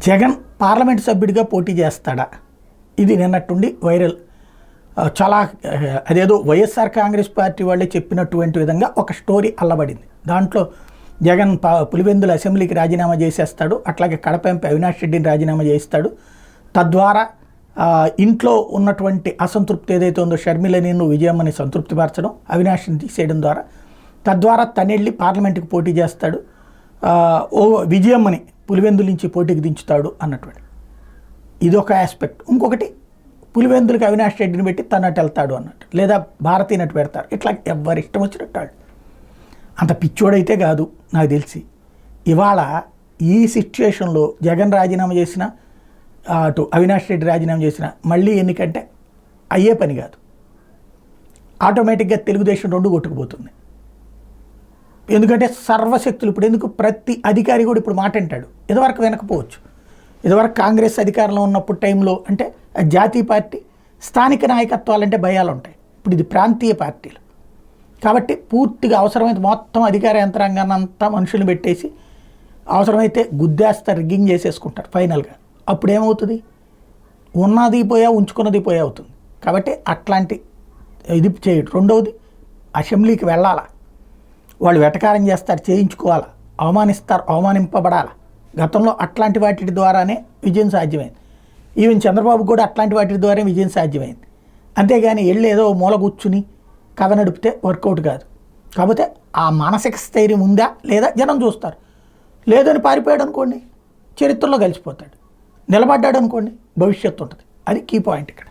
Jagan parliament సభ్యుడిగా పోటీ చేస్తాడా? ఇది నిన్నట్టుండి వైరల్. చాలా అదేదో వైఎస్ఆర్ కాంగ్రెస్ పార్టీ వాళ్ళే చెప్పినటువంటి విధంగా ఒక స్టోరీ అల్లబడింది. దాంట్లో జగన్ పులివెందుల అసెంబ్లీకి రాజీనామా చేసేస్తాడు, అట్లాగే కడప ఎంపీ అవినాష్ రెడ్డిని రాజీనామా చేయిస్తాడు. తద్వారా ఇంట్లో ఉన్నటువంటి అసంతృప్తి ఏదైతే ఉందో షర్మిలని విజయమ్మని సంతృప్తిపరచడం, అవినాష్ని తీసేయడం ద్వారా తద్వారా తనెళ్ళి పార్లమెంట్కి పోటీ చేస్తాడు, విజయమ్మని పులివెందుల నుంచి పోటీకి దించుతాడు అన్నటువంటి ఇదొక ఆస్పెక్ట్. ఇంకొకటి పులివెందులకి అవినాష్ రెడ్డిని పెట్టి తనట్టు వెళ్తాడు అన్నట్టు, లేదా భారతీ నట్టు పెడతారు. ఇట్లా ఎవరి ఇష్టం వచ్చినట్టు వాళ్ళు. అంత పిచ్చోడైతే కాదు నాకు తెలిసి. ఇవాళ ఈ సిచ్యుయేషన్లో జగన్ రాజీనామా చేసిన, అటు అవినాష్ రెడ్డి రాజీనామా చేసిన మళ్ళీ ఎన్నికంటే అయ్యే పని కాదు. ఆటోమేటిక్గా తెలుగుదేశం రెండు కొట్టుకుపోతుంది. ఎందుకంటే సర్వశక్తులు ఇప్పుడు ఎందుకు ప్రతి అధికారి కూడా ఇప్పుడు మాట అంటాడు. ఇదివరకు వినకపోవచ్చు. ఇదివరకు కాంగ్రెస్ అధికారంలో ఉన్నప్పుడు టైంలో అంటే జాతీయ పార్టీ, స్థానిక నాయకత్వాలంటే భయాలు ఉంటాయి. ఇప్పుడు ఇది ప్రాంతీయ పార్టీలు కాబట్టి పూర్తిగా అవసరమైతే మొత్తం అధికార యంత్రాంగాన్ని అంతా మనుషులను పెట్టేసి అవసరమైతే గుద్దేస్తారు, రిగ్గింగ్ చేసేసుకుంటారు ఫైనల్గా. అప్పుడు ఏమవుతుంది? ఉన్నది పోయా, ఉంచుకున్నది పోయా అవుతుంది. కాబట్టి అట్లాంటి ఇది చేయడు. రెండవది అసెంబ్లీకి వెళ్ళాలా, వాళ్ళు వెటకారం చేస్తారు, చేయించుకోవాలా, అవమానిస్తారు, అవమానింపబడాలా. గతంలో అట్లాంటి వాటి ద్వారానే విజయం సాధ్యమైంది. ఈవెన్ చంద్రబాబు కూడా అట్లాంటి వాటి ద్వారా విజయం సాధ్యమైంది. అంతేగాని వెళ్ళి ఏదో మూల కూర్చుని కథ నడిపితే వర్కౌట్ కాదు. కాకపోతే ఆ మానసిక స్థైర్యం ఉందా లేదా జనం చూస్తారు. లేదని పారిపోయాడు అనుకోండి, చరిత్రలో కలిసిపోతాడు. నిలబడ్డాడు అనుకోండి, భవిష్యత్తు ఉంటుంది. అది కీ పాయింట్ ఇక్కడ.